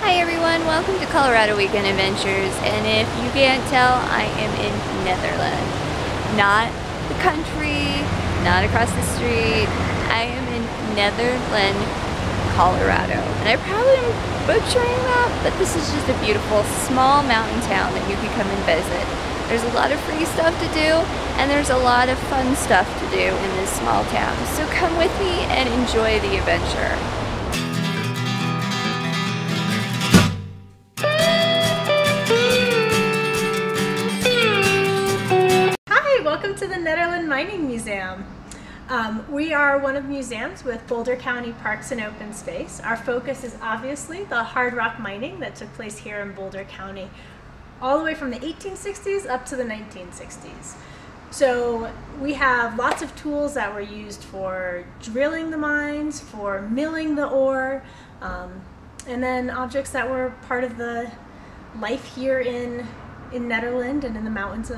Hi everyone, welcome to Colorado Weekend Adventures, and if you can't tell, I am in Netherland. Not the country, not across the street. I am in Netherland, Colorado. And I probably am butchering that, but this is just a beautiful small mountain town that you can come and visit. There's a lot of free stuff to do, and there's a lot of fun stuff to do in this small town. So come with me and enjoy the adventure. Welcome to the Netherland Mining Museum. We are one of the museums with Boulder County Parks and Open Space. Our focus is obviously the hard rock mining that took place here in Boulder County all the way from the 1860s up to the 1960s. So we have lots of tools that were used for drilling the mines, for milling the ore, and then objects that were part of the life here in Netherland and in the mountains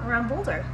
around Boulder.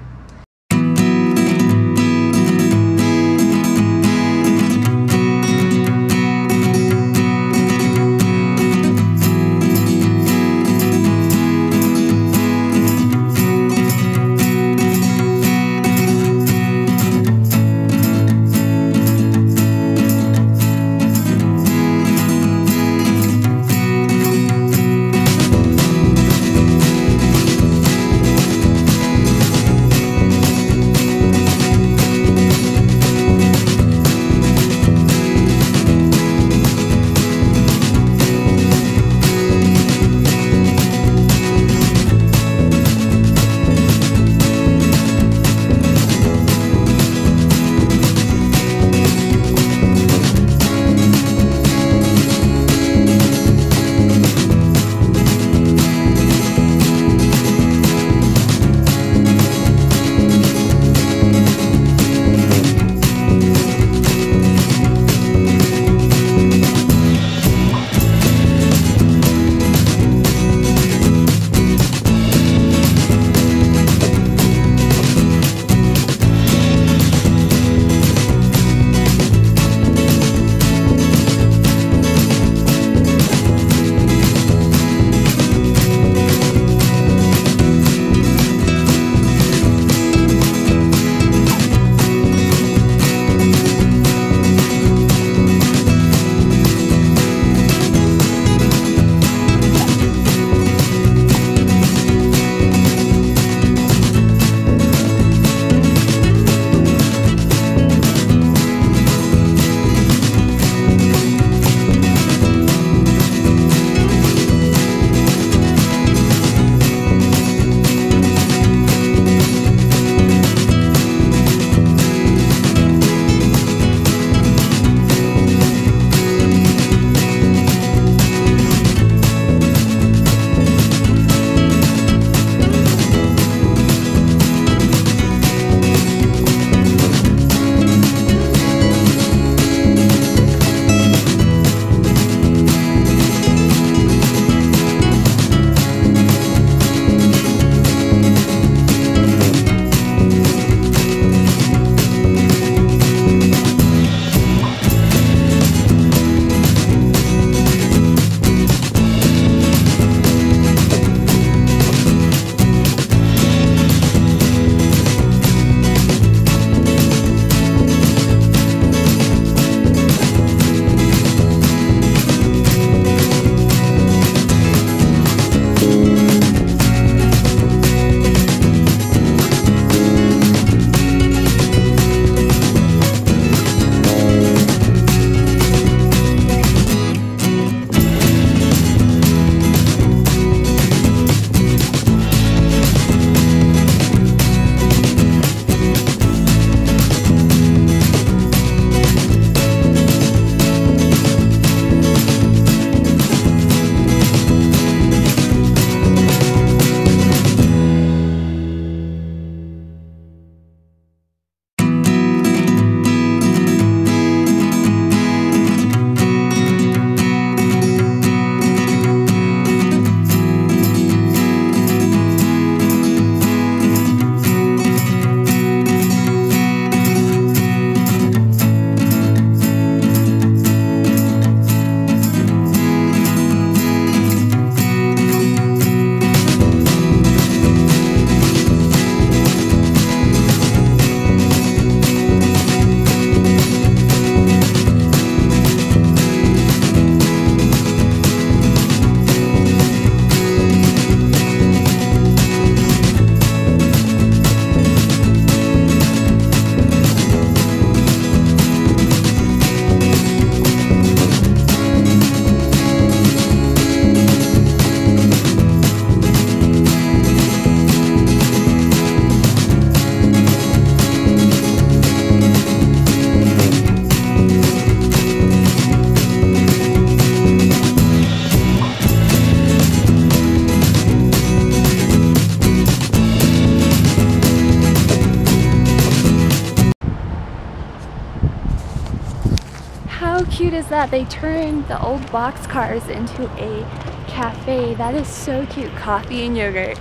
cute is that? They turned the old boxcars into a cafe. That is so cute. Coffee and yogurt.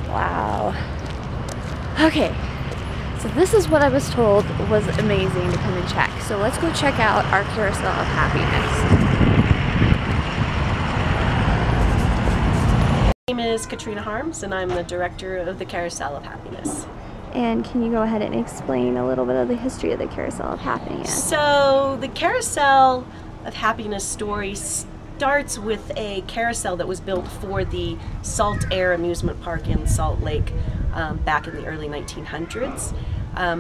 Wow. Okay, so this is what I was told was amazing to come and check. So let's go check out our Carousel of Happiness. My name is Katrina Harms, and I'm the director of the Carousel of Happiness. And can you go ahead and explain a little bit of the history of the Carousel of Happiness? So the Carousel of Happiness story starts with a carousel that was built for the Salt Air Amusement Park in Salt Lake back in the early 1900s.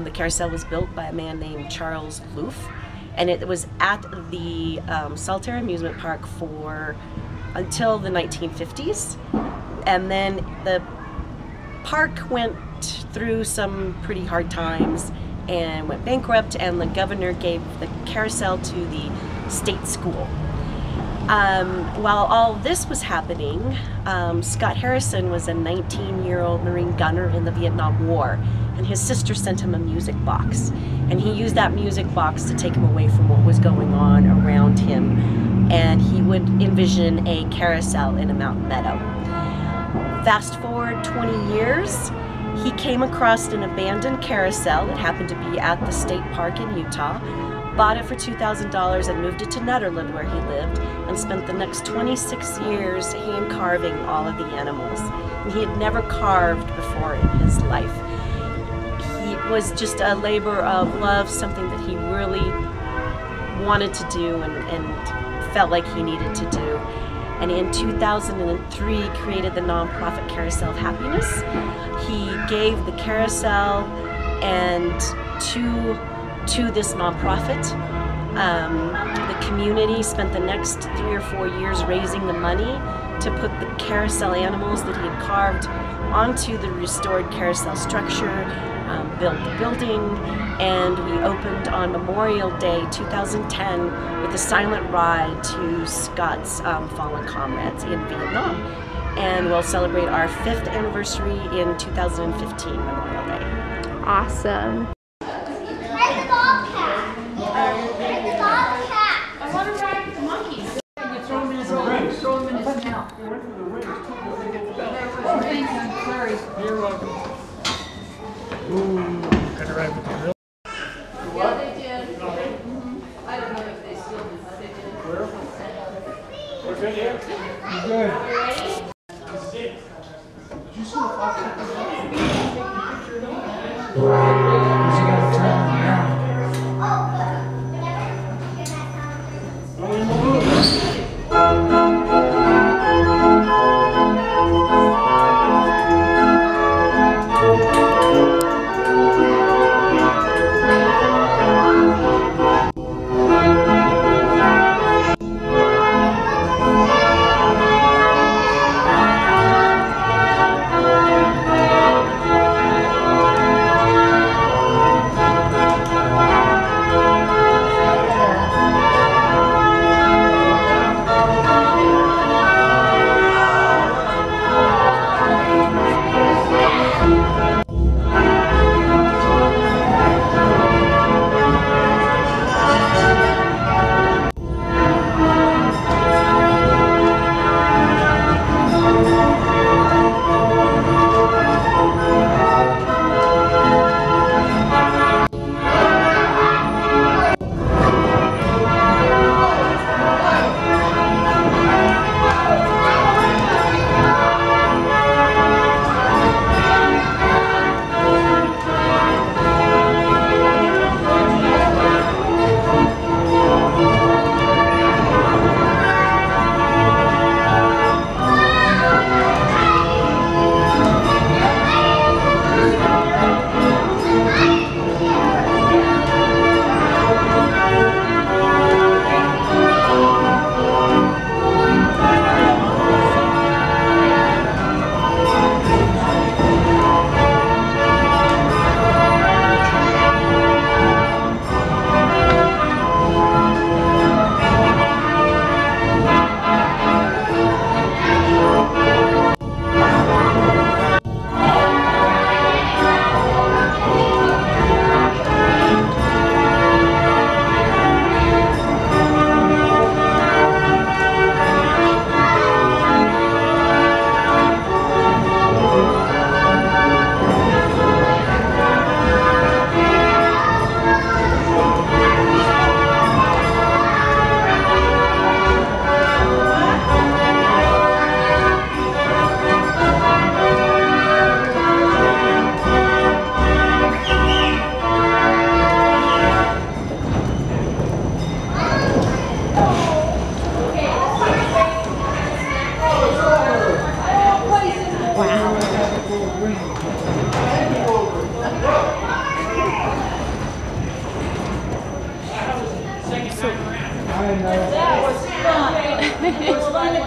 The carousel was built by a man named Charles Loof, and it was at the Salt Air Amusement Park for until the 1950s. And then the park went through some pretty hard times and went bankrupt, and the governor gave the carousel to the state school. While all this was happening, Scott Harrison was a 19-year-old Marine gunner in the Vietnam War, and his sister sent him a music box, and he used that music box to take him away from what was going on around him, and he would envision a carousel in a mountain meadow. Fast forward 20 years, he came across an abandoned carousel that happened to be at the state park in Utah, bought it for $2,000 and moved it to Nederland where he lived, and spent the next 26 years hand carving all of the animals. And he had never carved before in his life. It was just a labor of love, something that he really wanted to do and felt like he needed to do. And in 2003 created the nonprofit Carousel of Happiness. He gave the carousel and to this nonprofit. The community spent the next 3 or 4 years raising the money to put the carousel animals that he had carved onto the restored carousel structure, built the building, and we opened on Memorial Day 2010 with a silent ride to Scott's fallen comrades in Vietnam. And we'll celebrate our 5th anniversary in 2015, Memorial Day. Awesome. Hey, the bobcat! Hey, the bobcat! I want to ride with the monkeys. You throw them in his mouth. Throw them in his mouth. Sorry. You're welcome. Ooh, got to ride with the real. Yeah, they did. I don't know if they still do, but they did. We're good here? We're good. Are you ready? Did you see the fox? Because you got to turn them around.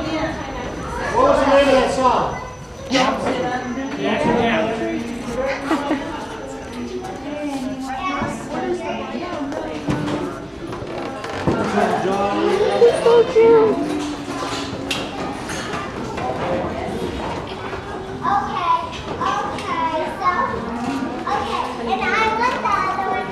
What was the name of that song? So cute. Okay, so, and I want the other one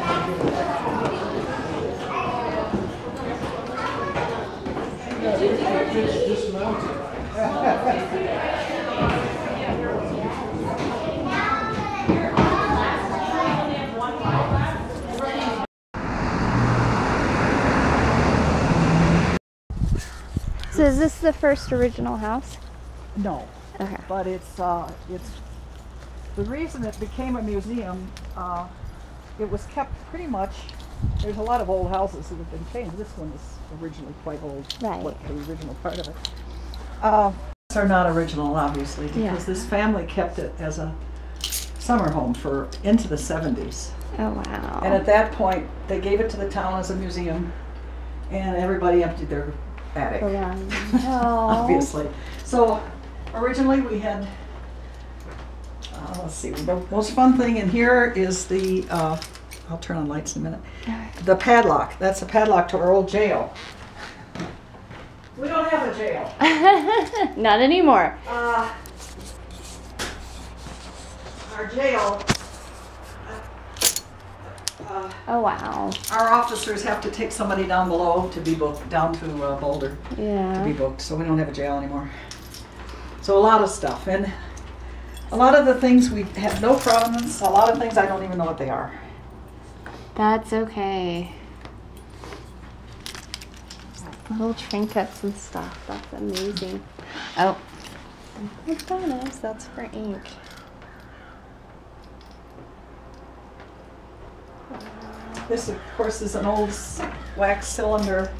So is this the first original house? No, Okay. but it's the reason it became a museum. It was kept pretty much. There's a lot of old houses that have been changed. This one is originally quite old. Right. What the original part of it. Are not original, obviously, because Yeah. this family kept it as a summer home for into the 70s. Oh wow. And at that point, they gave it to the town as a museum, and everybody emptied their attic. Obviously. So originally we had, let's see, the most fun thing in here is the, I'll turn on lights in a minute, the padlock. That's a padlock to our old jail. We don't have a jail. Not anymore. Our jail, Oh wow. our officers have to take somebody down below to be booked, down to Boulder to be Yeah. booked, so we don't have a jail anymore. So a lot of stuff, and a lot of the things we have no provenance, a lot of things I don't even know what they are. That's okay. Little trinkets and stuff. That's amazing. Oh. That's bonus. That's for ink. This, of course, is an old wax cylinder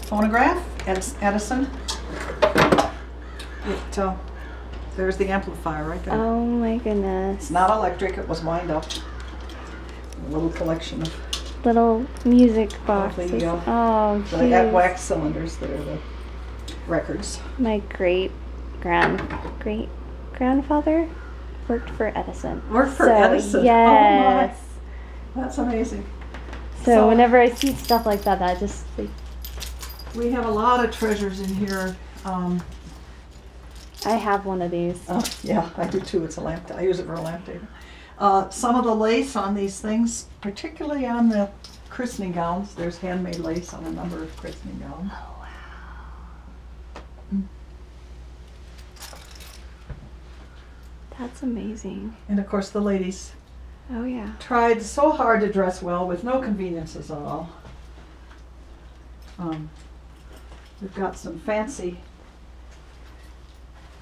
phonograph, Edison. There's the amplifier right there. Oh my goodness. It's not electric, it was wind up. A little collection of Little music there boxes. you go. Oh, so they got geez. wax cylinders that are the records. My great grandfather worked for Edison. Worked for So, Edison? Yes. Oh my, that's amazing. So whenever I see stuff like that, that just like, We have a lot of treasures in here. I have one of these. Yeah, I do too. It's a lamp. I use it for a lamp table. Some of the lace on these things, particularly on the christening gowns, there's handmade lace on a number of christening gowns. Oh wow. That's amazing. And of course the ladies Oh yeah. tried so hard to dress well with no conveniences at all. We've got some fancy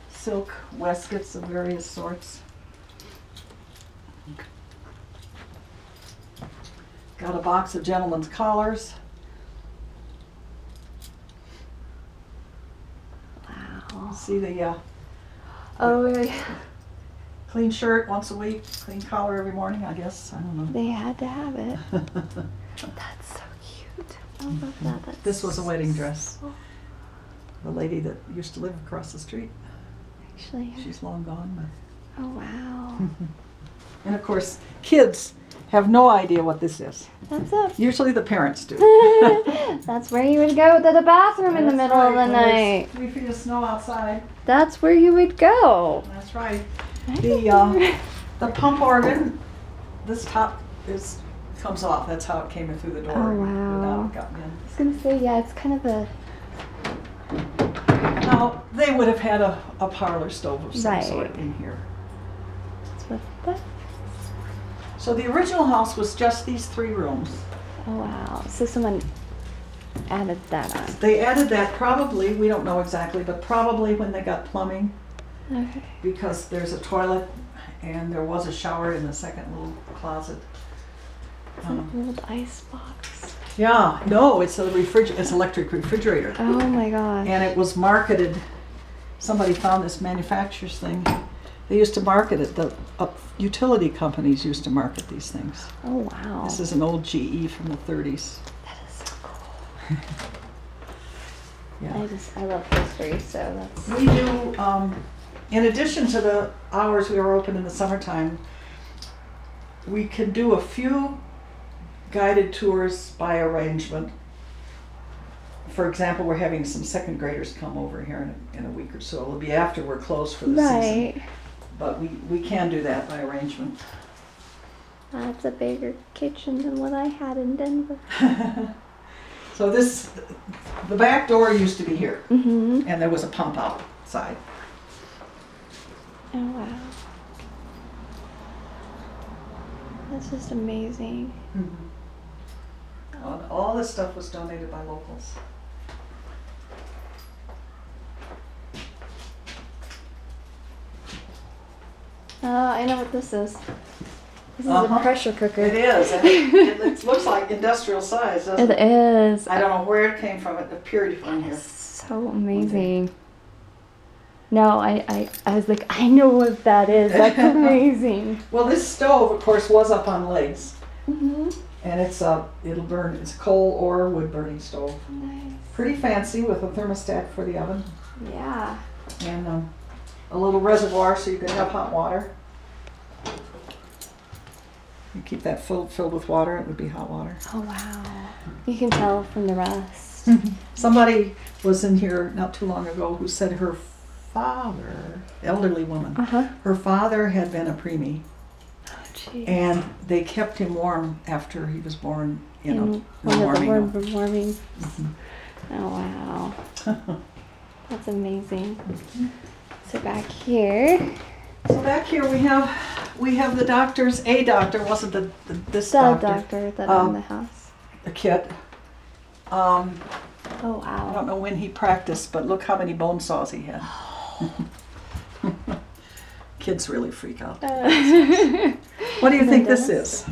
silk waistcoats of various sorts. Got a box of gentlemen's collars. Wow. See the Oh yeah. clean shirt once a week, clean collar every morning, I guess. I don't know. They had to have it. That's so cute. I love that. That's This was a wedding dress. so- The lady that used to live across the street. Actually. She's long gone. Oh wow. And of course, kids have no idea what this is. That's it. Usually the parents do. That's where you would go to the bathroom in the That's middle right, of the when there's night. 3 feet of snow outside. That's where you would go. That's right. I The pump organ, this top comes off. That's how it came in through the door. Oh, wow. Without it gotten in. was gonna say, yeah, it's kind of a Now, they would have had a parlor stove of some Right. sort in here. it's what the So the original house was just these 3 rooms. oh wow. So someone added that on. They added that probably, we don't know exactly, but probably when they got plumbing, Okay. because there's a toilet and there was a shower in the second little closet. It's an old ice box. Yeah, no, it's it's electric refrigerator. Oh my gosh. And it was marketed, somebody found this manufacturer's thing. They used to market it, the utility companies used to market these things. Oh wow. This is an old GE from the 30s. That is so cool. Yeah. I love history, so that's. We do, in addition to the hours we are open in the summertime, we can do a few guided tours by arrangement. For example, we're having some second graders come over here in a week or so. It'll be after we're closed for the season. But we can do that by arrangement. That's a bigger kitchen than what I had in Denver. So the back door used to be here, Mm-hmm. and there was a pump outside. Oh, wow. That's just amazing. All this stuff was donated by locals. I know what this is. This is a pressure cooker. It is. And it looks like industrial size, doesn't it? It is. I don't know where it came from. It appeared from here. So amazing. No, I was like, I know what that is. That's amazing. Well, this stove, of course, was up on legs, Mm-hmm. and it'll burn. It's a coal or wood burning stove. Nice. Pretty fancy with a thermostat for the oven Yeah. and a little reservoir so you can have hot water. You keep that filled with water, it would be hot water. Oh, wow. You can tell from the rust. Somebody was in here not too long ago who said her father, elderly woman, her father had been a preemie, and they kept him warm after he was born in a warming. Oh, wow. That's amazing. So back here. So back here we have the doctor's, a doctor, wasn't this doctor That in the house. a kit. Oh, I wow. don't know when he practiced, but look how many bone saws he had. Kids really freak out. What do you think this is?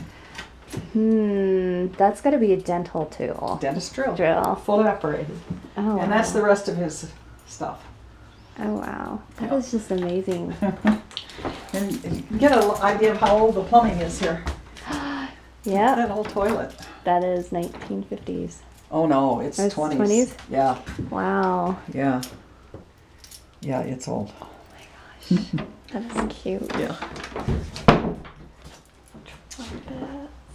That's got to be a dental tool. Dentist drill. Drill. Fully operated. Oh, And that's the rest of his stuff. Oh, wow. That is just amazing. And you can get an idea of how old the plumbing is here. Yeah. That whole toilet. That is 1950s. Oh no, it's It's 20s. 20s? Yeah, Wow. yeah. Yeah, it's old. That is cute. Yeah.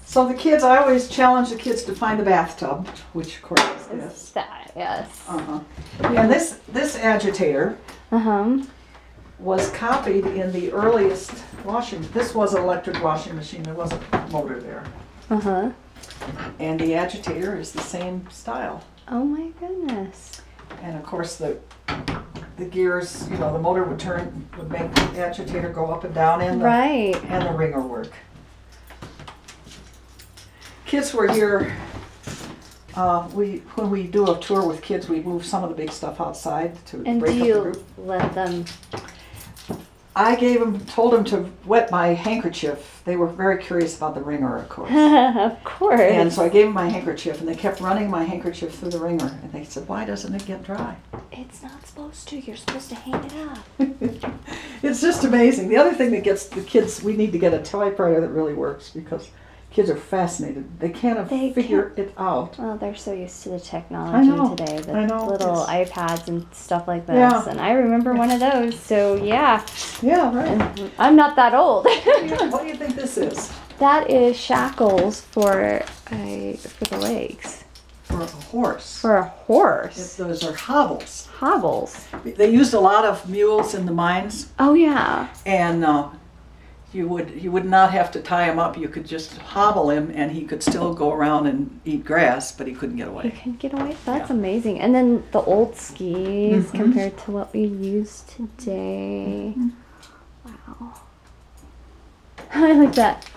So the kids, I always challenge the kids to find the bathtub, which of course is this. That, yes. And this agitator was copied in the earliest washing. This was an electric washing machine. There wasn't a motor there. And the agitator is the same style. Oh my goodness. And of course the gears, you know, the motor would make the agitator go up and down and the wringer work. Kids were here. When we do a tour with kids, we move some of the big stuff outside to break up the group. Let them? I told them to wet my handkerchief. They were very curious about the wringer, of course. Of course. And so I gave them my handkerchief, and they kept running my handkerchief through the wringer. And they said, "Why doesn't it get dry?" It's not supposed to. You're supposed to hang it up. It's just amazing. The other thing that gets the kids, we need to get a typewriter that really works because kids are fascinated. They can't figure it out. Well, they're so used to the technology today, the little iPads and stuff like this. Yeah. And I remember one of those. So yeah. Yeah, right. And I'm not that old. What do you think this is? That is shackles for the legs. For a horse. For a horse. Those are hobbles. Hobbles. They used a lot of mules in the mines. Oh yeah. And you would not have to tie him up. You could just hobble him, and he could still go around and eat grass, but he couldn't get away. He couldn't get away. That's amazing. And then the old skis compared to what we use today. Wow. I like that.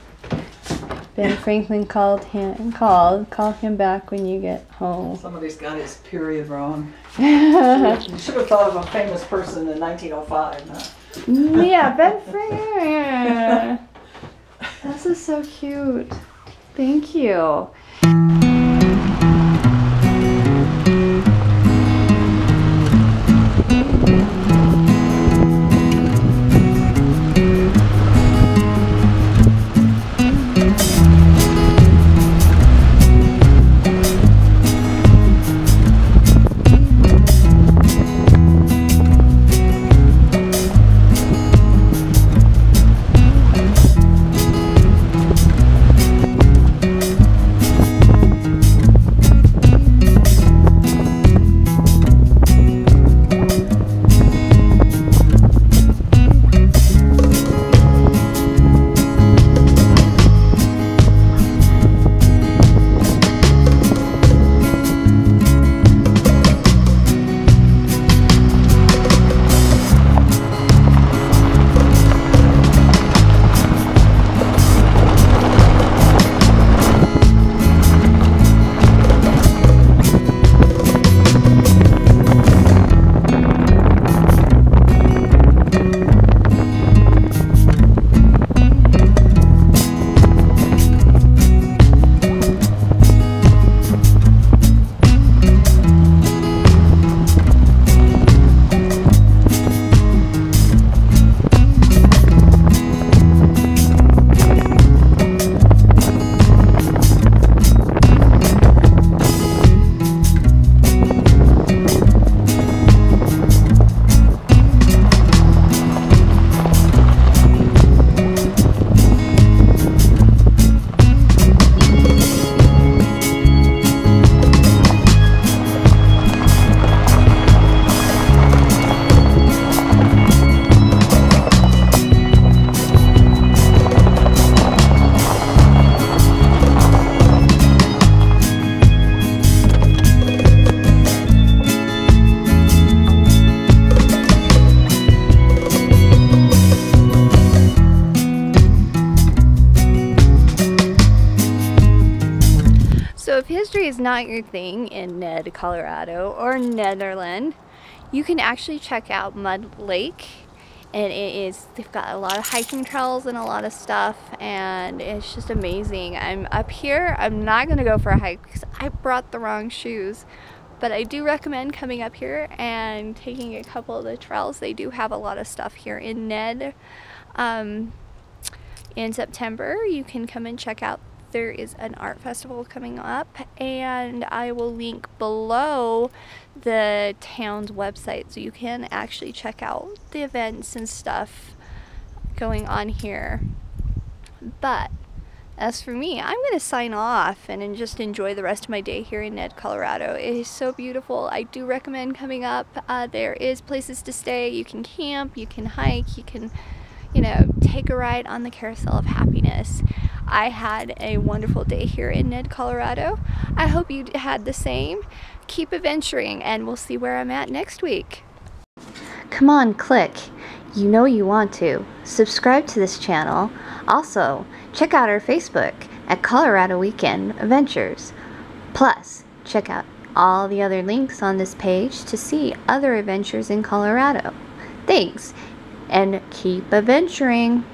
Ben Franklin called him. Call him back when you get home. Somebody's got his period wrong. You should have thought of a famous person in 1905. Huh? Yeah, Ben Franklin. This is so cute. Thank you. history is not your thing in Ned, Colorado, or Netherland, you can actually check out Mud Lake. And they've got a lot of hiking trails and a lot of stuff, and it's just amazing. I'm up here. I'm not going to go for a hike because I brought the wrong shoes. But I do recommend coming up here and taking a couple of the trails. They do have a lot of stuff here in Ned. In September, you can come and check out. There is an art festival coming up, and I will link below the town's website so you can actually check out the events and stuff going on here. But as for me, I'm going to sign off and just enjoy the rest of my day here in Ned, Colorado. It is so beautiful. I do recommend coming up. There is places to stay. You can camp, you can hike, you can, you know, take a ride on the Carousel of Happiness. I had a wonderful day here in Ned, Colorado. I hope you had the same. Keep adventuring, and we'll see where I'm at next week. Come on, click. You know you want to. Subscribe to this channel. Also, check out our Facebook at Colorado Weekend Adventures. Plus, check out all the other links on this page to see other adventures in Colorado. Thanks, and keep adventuring.